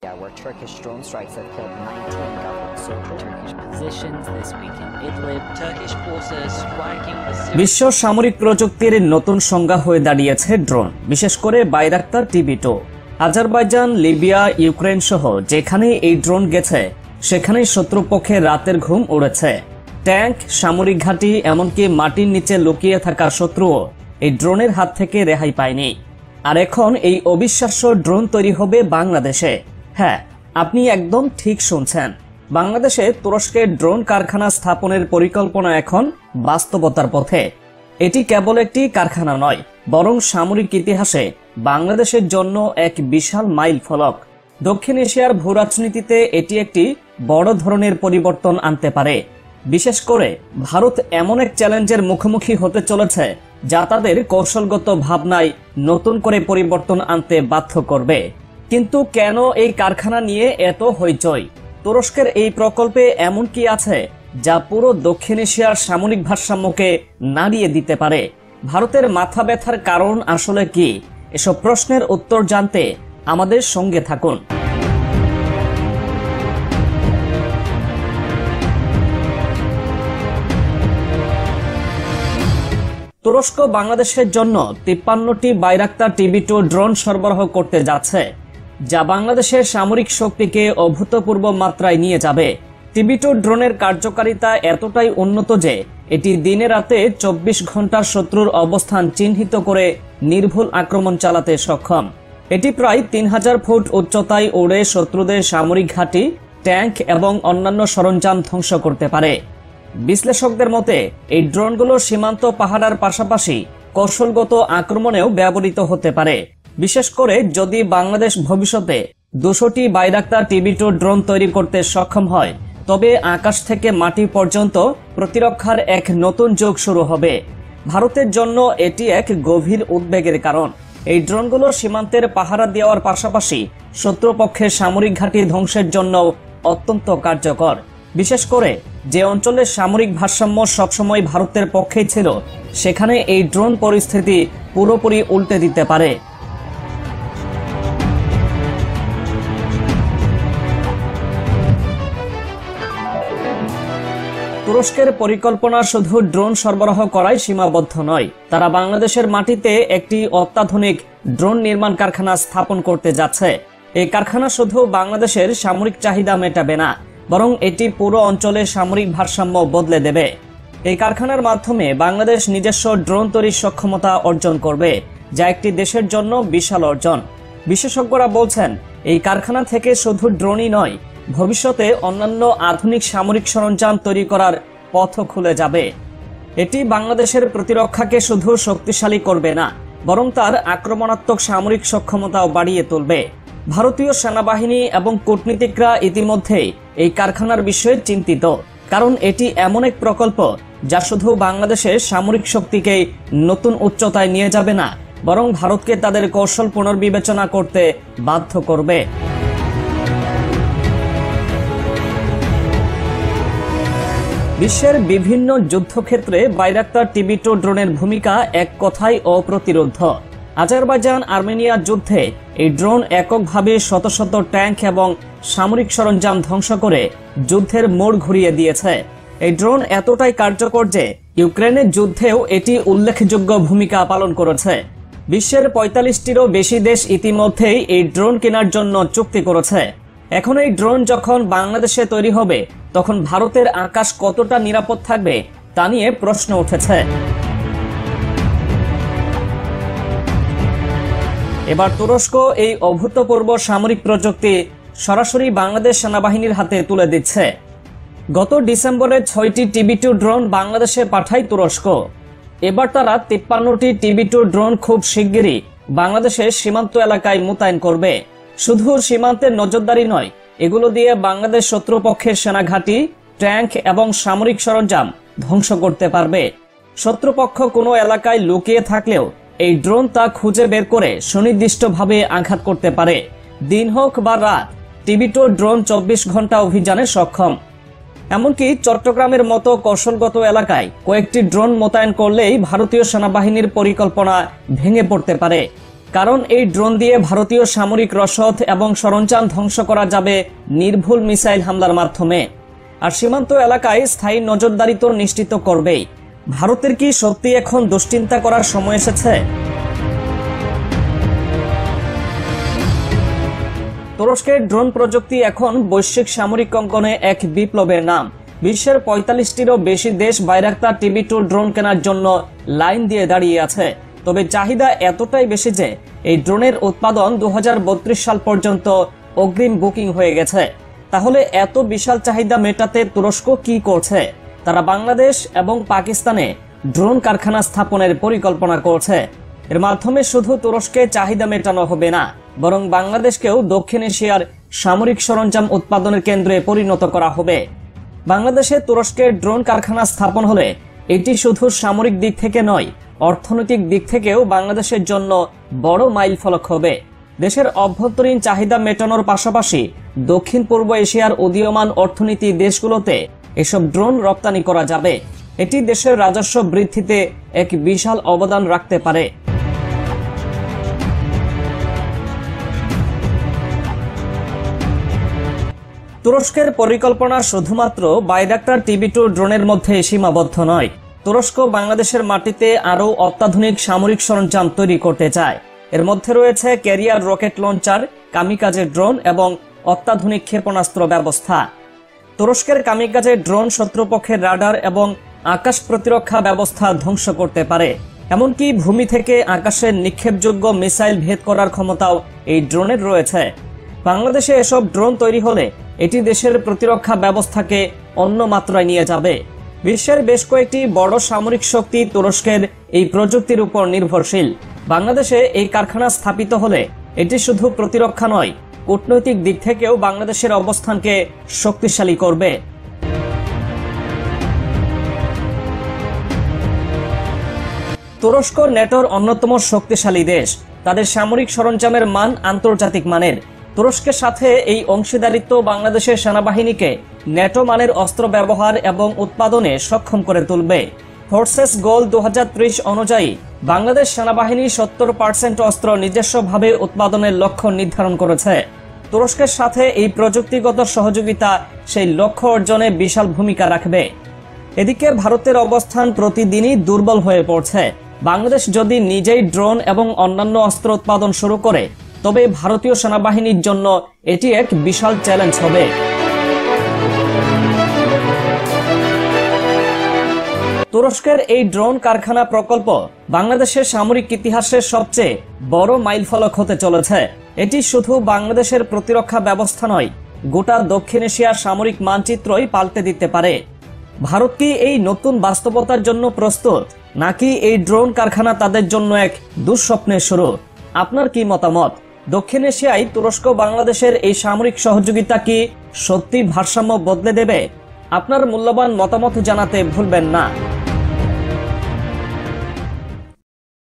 Where Turkish drone strikes have killed 19 government soldiers. Turkish positions this week in Idlib. Turkish forces striking the বিশ্ব সামরিক প্রযুক্তির নতুন সংজ্ঞা হয়ে দাঁড়িয়েছে ড্রোন, বিশেষ করে Bayraktar TB2। Azerbaijan, Libya, Ukraine সহ যেখানে এই ড্রোন গেছে সেখানেই শত্রুপক্ষে রাতের ঘুম উড়েছে। ট্যাঙ্ক, সামরিক ঘাঁটি, এমনকি মাটির নিচে লুকিয়ে থাকা শত্রুও এই ড্রোনের হাত থেকে রেহাই পায়নি। আর এখন এই অবিশ্বাস্য ড্রোন তৈরি হবে বাংলাদেশে। হ্যাঁ, আপনি একদম ঠিক শুনছেন। বাংলাদেশে তুরস্কের ড্রোন কারখানা স্থাপনের পরিকল্পনা এখন বাস্তবতার পথে। এটি কেবল একটি কারখানা নয়, বরং সামরিক ইতিহাসে বাংলাদেশের জন্য এক বিশাল মাইল ফলক। দক্ষিণ এশিয়ার ভূরাজনীতিতে এটি একটি বড় ধরনের পরিবর্তন আনতে পারে। বিশেষ করে ভারত এমন এক চ্যালেঞ্জের মুখোমুখি হতে চলেছে যা তাদের কৌশলগত ভাবনায় নতুন করে পরিবর্তন আনতে বাধ্য করবে। কিন্তু কেন এই কারখানা নিয়ে এত হইচই? তুরস্কের এই প্রকল্পে এমন কি আছে যা পুরো দক্ষিণ এশিয়ার সামরিক ভারসাম্যকে নাড়িয়ে দিতে পারে? ভারতের মাথা ব্যথার কারণ আসলে কি? এসব প্রশ্নের উত্তর জানতে আমাদের সঙ্গে থাকুন। তুরস্ক বাংলাদেশের জন্য 53টি বাইরাক্তার TB2 ড্রোন সরবরাহ করতে যাচ্ছে, যা বাংলাদেশের সামরিক শক্তিকে অভূতপূর্ব মাত্রায় নিয়ে যাবে। TB2 ড্রোনের কার্যকারিতা এতটাই উন্নত যে এটি দিনে রাতে 24 ঘন্টার শত্রুর অবস্থান চিহ্নিত করে নির্ভুল আক্রমণ চালাতে সক্ষম। এটি প্রায় 3000 ফুট উচ্চতায় উড়ে শত্রুদের সামরিক ঘাঁটি, ট্যাঙ্ক এবং অন্যান্য সরঞ্জাম ধ্বংস করতে পারে। বিশ্লেষকদের মতে এই ড্রোনগুলো সীমান্ত পাহারার পাশাপাশি কৌশলগত আক্রমণেও ব্যবহৃত হতে পারে। বিশেষ করে যদি বাংলাদেশ ভবিষ্যতে 200টি বাইরাক্তার TB2 ড্রোন তৈরি করতে সক্ষম হয়, তবে আকাশ থেকে মাটি পর্যন্ত প্রতিরক্ষার এক নতুন যুগ শুরু হবে। ভারতের জন্য এটি এক গভীর উদ্বেগের কারণ। এই ড্রোনগুলো সীমান্তের পাহারা দেওয়ার পাশাপাশি শত্রুপক্ষের সামরিক ঘাঁটি ধ্বংসের জন্য অত্যন্ত কার্যকর। বিশেষ করে যে অঞ্চলের সামরিক ভারসাম্য সবসময় ভারতের পক্ষেই ছিল, সেখানে এই ড্রোন পরিস্থিতি পুরোপুরি উল্টে দিতে পারে। তুরস্কের পরিকল্পনা শুধু ড্রোন সরবরাহ করাই সীমাবদ্ধ নয়। তারা বাংলাদেশের মাটিতে একটি অত্যাধুনিক ড্রোন নির্মাণ কারখানা স্থাপন করতে যাচ্ছে। এই কারখানা শুধু বাংলাদেশের সামরিক চাহিদা মেটাবে না, বরং এটি পুরো অঞ্চলের সামরিক ভারসাম্য বদলে দেবে। এই কারখানার মাধ্যমে বাংলাদেশ নিজস্ব ড্রোন তৈরির সক্ষমতা অর্জন করবে, যা একটি দেশের জন্য বিশাল অর্জন। বিশেষজ্ঞরা বলছেন এই কারখানা থেকে শুধু ড্রোনই নয়, ভবিষ্যতে অন্যান্য আধুনিক সামরিক সরঞ্জাম তৈরি করার পথও খুলে যাবে। এটি বাংলাদেশের প্রতিরক্ষাকে শুধু শক্তিশালী করবে না, বরং তার আক্রমণাত্মক সামরিক সক্ষমতাও বাড়িয়ে তুলবে। ভারতীয় সেনাবাহিনী এবং কূটনীতিকরা ইতিমধ্যেই এই কারখানার বিষয়ে চিন্তিত, কারণ এটি এমন এক প্রকল্প যা শুধু বাংলাদেশের সামরিক শক্তিকে নতুন উচ্চতায় নিয়ে যাবে না, বরং ভারতকে তাদের কৌশল পুনর্বিবেচনা করতে বাধ্য করবে। বিশ্বের বিভিন্ন যুদ্ধক্ষেত্রে বাইরাক্তার TB2 ড্রোনের ভূমিকা এক কথায় অপ্রতিরোধ্য। আজারবাইজান আর্মেনিয়া যুদ্ধে এই ড্রোন এককভাবে শত শত ট্যাঙ্ক এবং সামরিক সরঞ্জাম ধ্বংস করে যুদ্ধের মোড় ঘুরিয়ে দিয়েছে। এই ড্রোন এতটাই কার্যকর যে ইউক্রেনের যুদ্ধেও এটি উল্লেখযোগ্য ভূমিকা পালন করেছে। বিশ্বের 45টিরও বেশি দেশ ইতিমধ্যেই এই ড্রোন কেনার জন্য চুক্তি করেছে। এখন এই ড্রোন যখন বাংলাদেশে তৈরি হবে, তখন ভারতের আকাশ কতটা নিরাপদ থাকবে তা নিয়ে প্রশ্ন উঠেছে। এবার তুরস্ক এই অভূতপূর্ব সামরিক প্রযুক্তি সরাসরি বাংলাদেশ সেনাবাহিনীর হাতে তুলে দিচ্ছে। গত ডিসেম্বরে 6টি TB2 ড্রোন বাংলাদেশে পাঠায় তুরস্ক। এবার তারা 53টি TB2 ড্রোন খুব শিগগিরই বাংলাদেশের সীমান্ত এলাকায় মোতায়েন করবে। শুধু সীমান্তের নজরদারি নয়, এগুলো দিয়ে বাংলাদেশ শত্রুপক্ষের সেনাঘাঁটি, ট্যাঙ্ক এবং সামরিক সরঞ্জাম ধ্বংস করতে পারবে। শত্রুপক্ষ কোনো এলাকায় লুকিয়ে থাকলেও এই ড্রোন তা খুঁজে বের করে সুনির্দিষ্টভাবে আঘাত করতে পারে। দিন হোক বা রাত, TB2 ড্রোন 24 ঘন্টা অভিযানে সক্ষম। এমনকি চট্টগ্রামের মতো কৌশলগত এলাকায় কয়েকটি ড্রোন মোতায়েন করলেই ভারতীয় সেনাবাহিনীর পরিকল্পনা ভেঙে পড়তে পারে। কারণ এই ড্রোন দিয়ে ভারতীয় সামরিক রসদ এবং সরঞ্জাম ধ্বংস করা যাবে নির্ভুল মিসাইল হামলার মাধ্যমে। আর সীমান্ত এলাকায় স্থায়ী নজরদারি তো নিশ্চিত করবেই। ভারতের কি সত্যি এখন দুশ্চিন্তা করার সময় এসেছে? তুরস্কের ড্রোন প্রযুক্তি এখন বৈশ্বিক সামরিক অঙ্গনে এক বিপ্লবের নাম। বিশ্বের 45টিরও বেশি দেশ বাইরাক্তার TB2 ড্রোন কেনার জন্য লাইন দিয়ে দাঁড়িয়ে আছে। তবে চাহিদা এতটাই বেশি যে এই ড্রোনের উৎপাদন 2032 সাল পর্যন্ত অগ্রিম বুকিং হয়ে গেছে। তাহলে এত বিশাল চাহিদা মেটাতে তুরস্ক কি করছে? তারা বাংলাদেশ এবং পাকিস্তানে ড্রোন কারখানা স্থাপনের পরিকল্পনা করছে। এর মাধ্যমে শুধু তুরস্কে চাহিদা মেটানো হবে না, বরং বাংলাদেশকেও দক্ষিণ এশিয়ার সামরিক সরঞ্জাম উৎপাদনের কেন্দ্রে পরিণত করা হবে। বাংলাদেশে তুরস্কের ড্রোন কারখানা স্থাপন হলে এটি শুধু সামরিক দিক থেকে নয়, অর্থনৈতিক দিক থেকেও বাংলাদেশের জন্য বড় মাইলফলক হবে। দেশের অভ্যন্তরীণ চাহিদা মেটানোর পাশাপাশি দক্ষিণ পূর্ব এশিয়ার উদীয়মান অর্থনীতি দেশগুলোতে এসব ড্রোন রপ্তানি করা যাবে। এটি দেশের রাজস্ব বৃদ্ধিতে এক বিশাল অবদান রাখতে পারে। তুরস্কের পরিকল্পনা শুধুমাত্র বাইরাক্তার TB2 ড্রোনের মধ্যে সীমাবদ্ধ নয়। তুরস্ক বাংলাদেশের মাটিতে আরও অত্যাধুনিক সামরিক সরঞ্জাম তৈরি করতে চায়। এর মধ্যে রয়েছে career rocket launcher, kamikaze drone এবং অত্যাধুনিক ক্ষেপণাস্ত্র ব্যবস্থা। তুরস্কের কামিকাজে ড্রোন শত্রুপক্ষের রাডার এবং আকাশ প্রতিরক্ষা ব্যবস্থা ধ্বংস করতে পারে। এমনকি ভূমি থেকে আকাশের নিক্ষেপযোগ্য মিসাইল ভেদ করার ক্ষমতাও এই ড্রোনের রয়েছে। বাংলাদেশে এসব ড্রোন তৈরি হলে এটি দেশের প্রতিরক্ষা ব্যবস্থাকে অন্য মাত্রায় নিয়ে যাবে। বিশ্বের বেশ কয়েকটি বড় সামরিক শক্তি তুরস্কের এই প্রযুক্তির উপর নির্ভরশীল। বাংলাদেশে এই কারখানা স্থাপিত হলে এটি শুধু প্রতিরক্ষা নয়, কূটনৈতিক দিক থেকেও বাংলাদেশের অবস্থানকে শক্তিশালী করবে। তুরস্ক ন্যাটোর অন্যতম শক্তিশালী দেশ। তাদের সামরিক সরঞ্জামের মান আন্তর্জাতিক মানের। তুরস্কের সাথে এই অংশীদারিত্ব বাংলাদেশের সেনাবাহিনীকে ন্যাটো মানের অস্ত্র ব্যবহার এবং উৎপাদনে সক্ষম করে তুলবে। ফোর্সেস গোল 2030 অনুযায়ী বাংলাদেশ সেনাবাহিনী 70% অস্ত্র নিজস্বভাবে উৎপাদনের লক্ষ্য নির্ধারণ করেছে। তুরস্কের সাথে এই প্রযুক্তিগত সহযোগিতা সেই লক্ষ্য অর্জনে বিশাল ভূমিকা রাখবে। এদিকে ভারতের অবস্থান প্রতিদিনই দুর্বল হয়ে পড়ছে। বাংলাদেশ যদি নিজেই ড্রোন এবং অন্যান্য অস্ত্র উৎপাদন শুরু করে, তবে ভারতীয় সেনাবাহিনীর জন্য এটি এক বিশাল চ্যালেঞ্জ হবে। তুরস্কের এই ড্রোন কারখানা প্রকল্প বাংলাদেশের সামরিক ইতিহাসের সবচেয়ে বড় মাইলফলক হতে চলেছে। এটি শুধু বাংলাদেশের প্রতিরক্ষা ব্যবস্থা নয়, গোটা দক্ষিণ এশিয়ার সামরিক মানচিত্রই পাল্টে দিতে পারে। ভারত কি এই নতুন বাস্তবতার জন্য প্রস্তুত, নাকি এই ড্রোন কারখানা তাদের জন্য এক দুঃস্বপ্নের শুরু? আপনার কি মতামত? দক্ষিণ এশিয়ায় তুরস্ক বাংলাদেশের এই সামরিক সহযোগিতা কি সত্যি ভারসাম্য বদলে দেবে? আপনার মূল্যবান মতামত জানাতে ভুলবেন না।